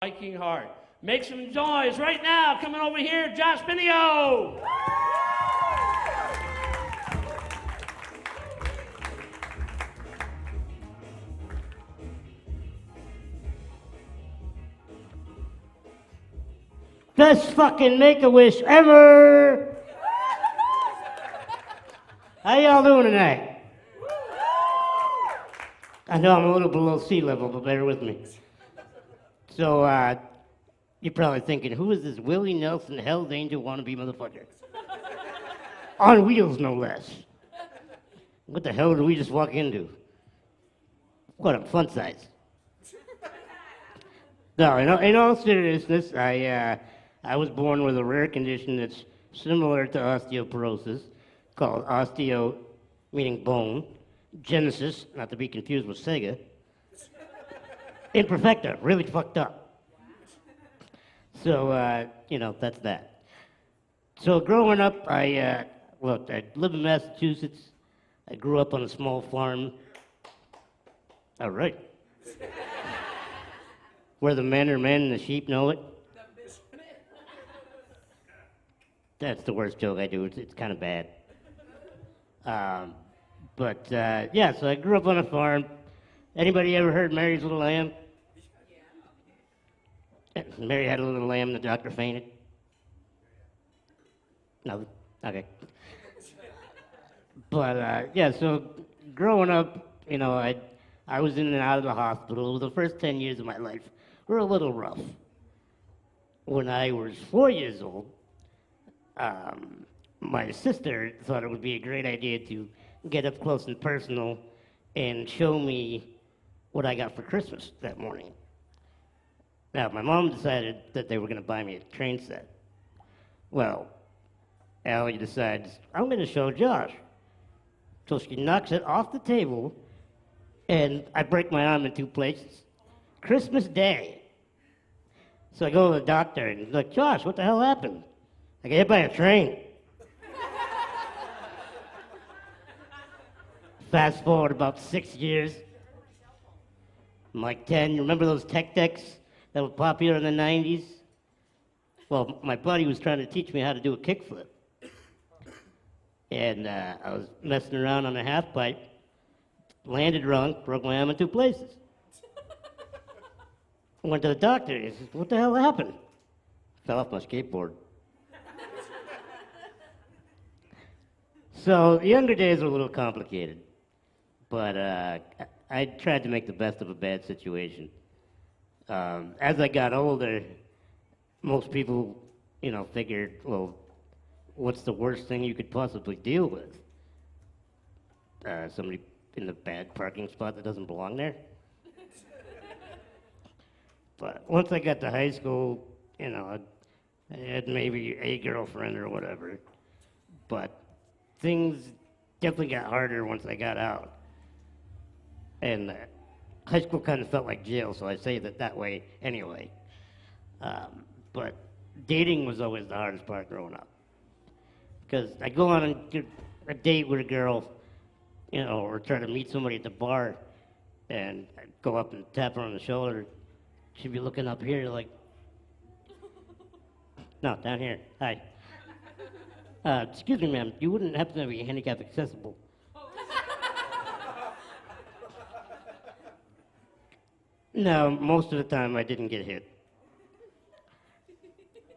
Viking heart. Make some noise right now. Coming over here, Josh Pineo. Best fucking Make-A-Wish ever! How y'all doing tonight? I know I'm a little below sea level, but bear with me. So, you're probably thinking, who is this Willie Nelson Hell's Angel wannabe motherfucker? On wheels, no less. What the hell did we just walk into? What, I'm fun size. No, in all seriousness, I was born with a rare condition that's similar to osteoporosis, called osteo, meaning bone, genesis, not to be confused with Sega, imperfecta, really fucked up. So, that's that. So growing up, I live in Massachusetts. I grew up on a small farm. All right. Where the men are men and the sheep know it. That's the worst joke I do. It's kind of bad. So I grew up on a farm. Anybody ever heard Mary's Little Lamb? Yeah. Mary had a little lamb, the doctor fainted. No? Okay. So growing up, I was in and out of the hospital. The first 10 years of my life were a little rough. When I was 4 years old, my sister thought it would be a great idea to get up close and personal and show me what I got for Christmas that morning. Now, my mom decided that they were going to buy me a train set. Well, Allie decides, I'm going to show Josh. So she knocks it off the table, and I break my arm in two places. Christmas Day. So I go to the doctor, and he's like, Josh, what the hell happened? I got hit by a train. Fast forward about 6 years. I'm like 10. You remember those tech decks that were popular in the 90s? Well, my buddy was trying to teach me how to do a kickflip. And I was messing around on a half pipe, landed wrong, broke my arm in two places. I went to the doctor. He says, what the hell happened? Fell off my skateboard. So the younger days were a little complicated, but I tried to make the best of a bad situation. As I got older, most people, figured, well, what's the worst thing you could possibly deal with? Somebody in the bad parking spot that doesn't belong there? But once I got to high school, I had maybe a girlfriend or whatever. But things definitely got harder once I got out. And high school kind of felt like jail, so I say that way anyway. But dating was always the hardest part growing up. Because I go on a date with a girl, or try to meet somebody at the bar, and I'd go up and tap her on the shoulder. She'd be looking up here like, no, down here. Hi. Excuse me, ma'am, you wouldn't happen to be handicap accessible? No, most of the time I didn't get hit.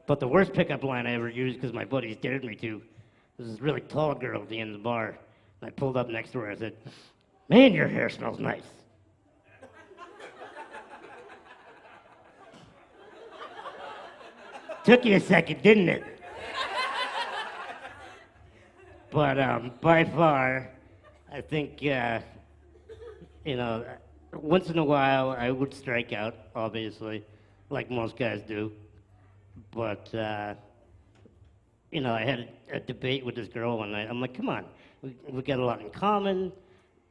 But the worst pickup line I ever used, because my buddies dared me to, was this really tall girl at the end of the bar. I pulled up next to her. I said, man, your hair smells nice. Took you a second, didn't it? But by far, I think, once in a while I would strike out, obviously, like most guys do. But, I had a debate with this girl one night. I'm like, come on, we got a lot in common.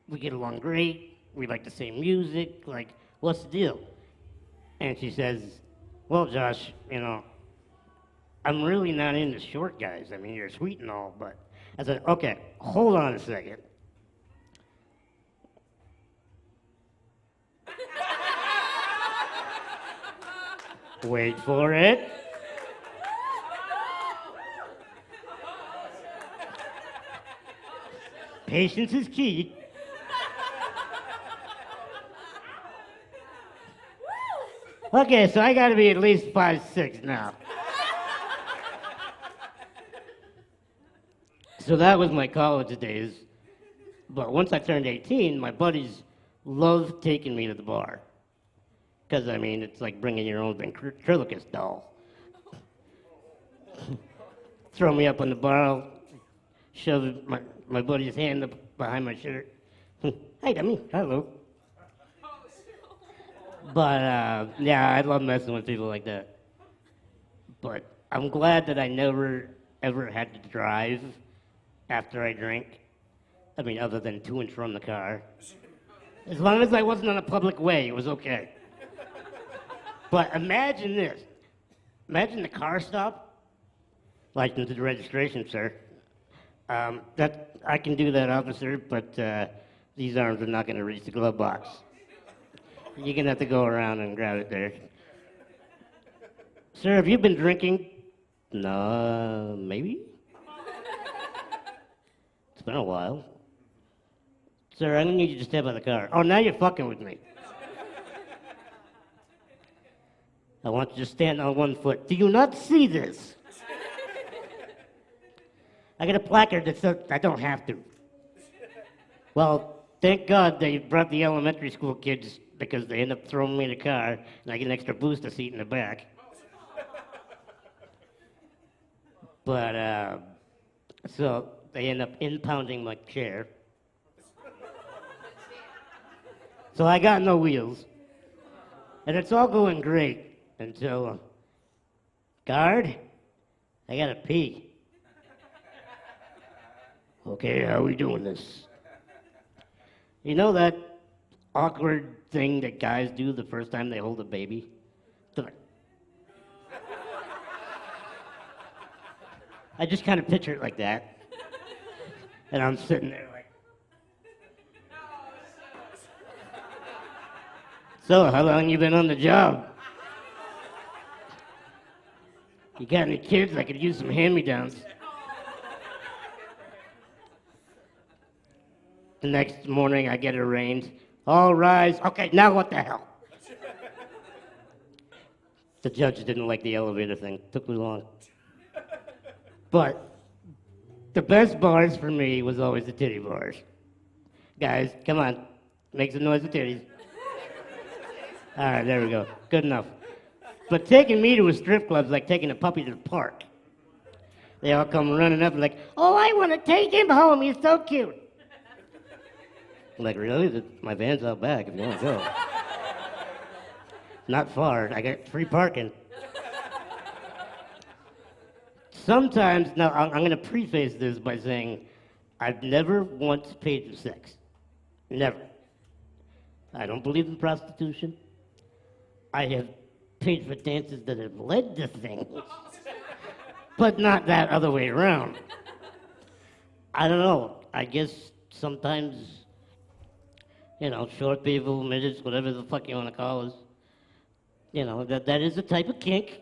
We get along great. We like the same music. Like, what's the deal? And she says, well, Josh, I'm really not into short guys. I mean, you're sweet and all, but I said, okay, hold on a second. Wait for it. Patience is key. Okay, so I gotta be at least 5'6" now. So that was my college days. But once I turned 18, my buddies loved taking me to the bar. Because, I mean, it's like bringing your own ventriloquist doll. Throw me up on the bar, shove my buddy's hand up behind my shirt. Hey, dummy, hello. But, yeah, I love messing with people like that. But I'm glad that I never, ever had to drive after I drank. I mean, other than to and from the car. As long as I wasn't on a public way, it was okay. But imagine this. Imagine the car stop. License and registration, sir. That I can do that, officer, but these arms are not going to reach the glove box. You're going to have to go around and grab it there. Sir, have you been drinking? No, maybe. It's been a while. Sir, I'm going to need you to step out of the car. Oh, now you're fucking with me. I want you to stand on one foot. Do you not see this? I got a placard that says I don't have to. Well, thank God they brought the elementary school kids because they end up throwing me in the car and I get an extra booster seat in the back. But, so they end up impounding my chair. So I got no wheels. And it's all going great until, guard, I gotta pee. Okay, how are we doing this? You know that awkward thing that guys do the first time they hold a baby? They're like, I just kind of picture it like that. And I'm sitting there like, so, how long you been on the job? You got any kids? I could use some hand-me-downs. The next morning, I get arraigned. All rise. Okay, now what the hell? The judge didn't like the elevator thing. Took me long. But the best bars for me was always the titty bars. Guys, come on. Make some noise with titties. All right, there we go. Good enough. But taking me to a strip club's like taking a puppy to the park. They all come running up and like, oh, I want to take him home. He's so cute. I'm like, really? My van's out back if you want to go. Not far. I got free parking. Sometimes, now I'm going to preface this by saying I've never once paid for sex. Never. I don't believe in prostitution. I have paid for dances that have led to things, but not that other way around. I don't know. I guess sometimes, you know, short people, midgets, whatever the fuck you want to call us, you know, that is a type of kink.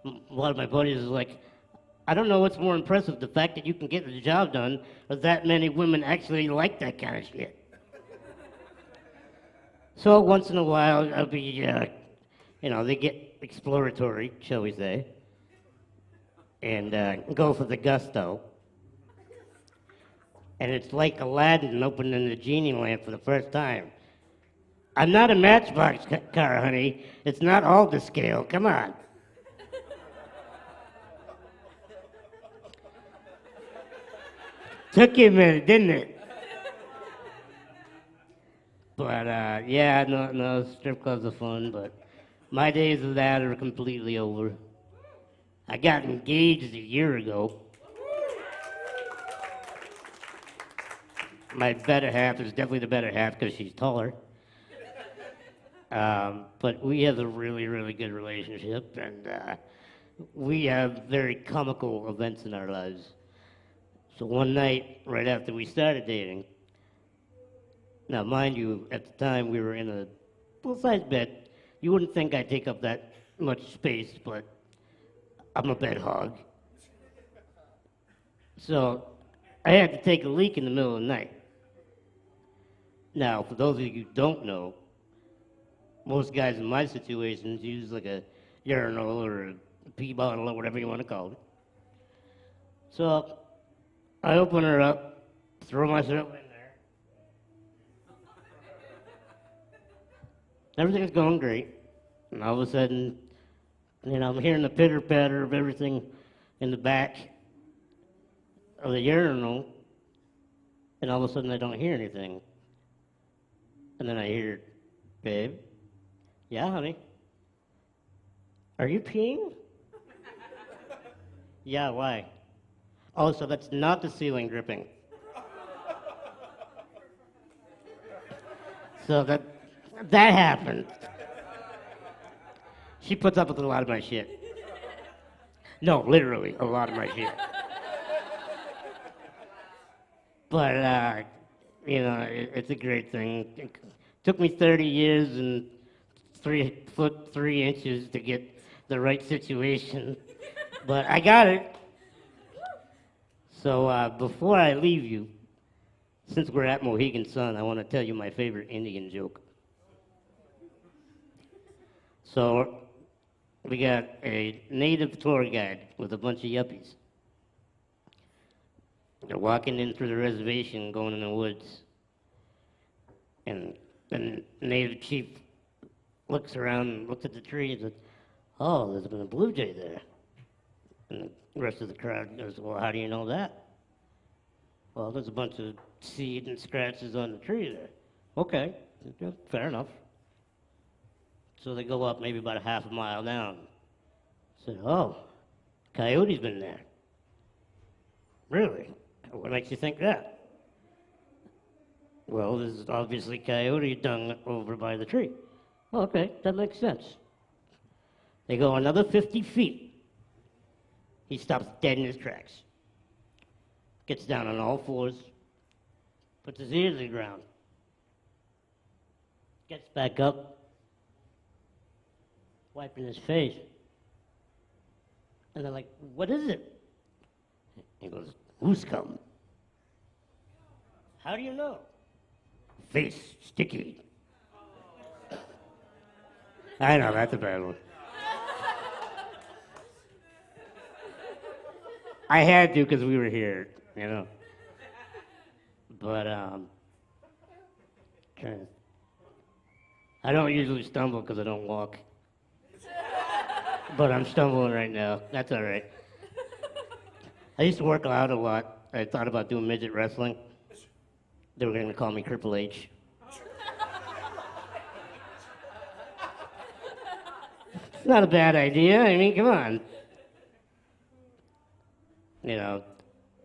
A lot of my buddies is like, I don't know what's more impressive, the fact that you can get the job done, or that many women actually like that kind of shit. So once in a while, I'll be, you know, they get exploratory, shall we say, and go for the gusto. And it's like Aladdin opening the genie lamp for the first time. I'm not a Matchbox car, honey. It's not all to scale. Come on. Took you a minute, didn't it? But, yeah, no, strip clubs are fun, but my days of that are completely over. I got engaged a year ago. My better half is definitely the better half because she's taller. But we have a really, really good relationship, and we have very comical events in our lives. So one night, right after we started dating, now mind you, at the time we were in a full-size bed, You wouldn't think I take up that much space, but I'm a bed hog. So I had to take a leak in the middle of the night. Now, for those of you who don't know, most guys in my situations use like a urinal or a pee bottle or whatever you want to call it. So I open her up, throw myself in there. Everything's going great. And all of a sudden, I'm hearing the pitter patter of everything in the back of the urinal. And all of a sudden, I don't hear anything. And then I hear, babe, yeah, honey. Are you peeing? Yeah, why? Oh, so that's not the ceiling dripping. So that happened. She puts up with a lot of my shit. No, literally, a lot of my shit. But, it's a great thing. It took me 30 years and 3 foot 3 inches to get the right situation, but I got it. So before I leave you, since we're at Mohegan Sun, I want to tell you my favorite Indian joke. So we got a native tour guide with a bunch of yuppies. They're walking in through the reservation, going in the woods. And the native chief looks around and looks at the tree and says, oh, there's been a blue jay there. And the rest of the crowd goes, well, how do you know that? Well, there's a bunch of seed and scratches on the tree there. Okay, fair enough. So they go up maybe about a half a mile down. Say, oh, coyote's been there. Really? What makes you think that? Well, there's obviously coyote dung over by the tree. Oh, okay, that makes sense. They go another 50 feet. He stops dead in his tracks. Gets down on all fours. Puts his ears to the ground. Gets back up. Wiping his face. And they're like, what is it? He goes, who's come? How do you know? Face sticky. I know, that's a bad one. I had to because we were here, But, I don't usually stumble because I don't walk. But I'm stumbling right now. That's all right. I used to work out a lot. I thought about doing midget wrestling. They were going to call me Triple H. It's not a bad idea. I mean, come on.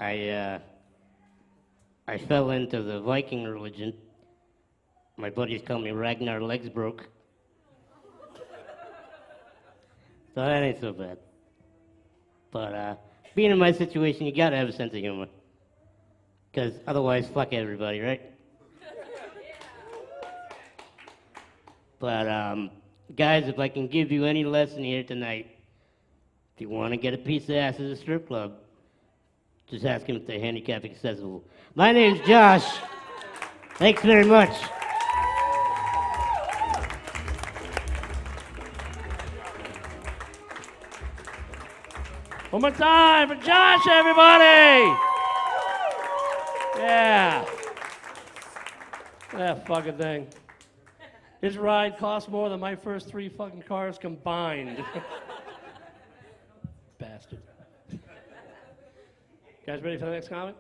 I fell into the Viking religion. My buddies call me Ragnar Legs Broke. So that ain't so bad. But being in my situation, you gotta have a sense of humor. Because otherwise, fuck everybody, right? But guys, if I can give you any lesson here tonight, if you want to get a piece of ass at a strip club, just ask him if they're handicap accessible. My name's Josh. Thanks very much. One more time for Josh, everybody! Yeah. That fucking thing. His ride cost more than my first 3 fucking cars combined. Bastard. Guys ready for the next comic?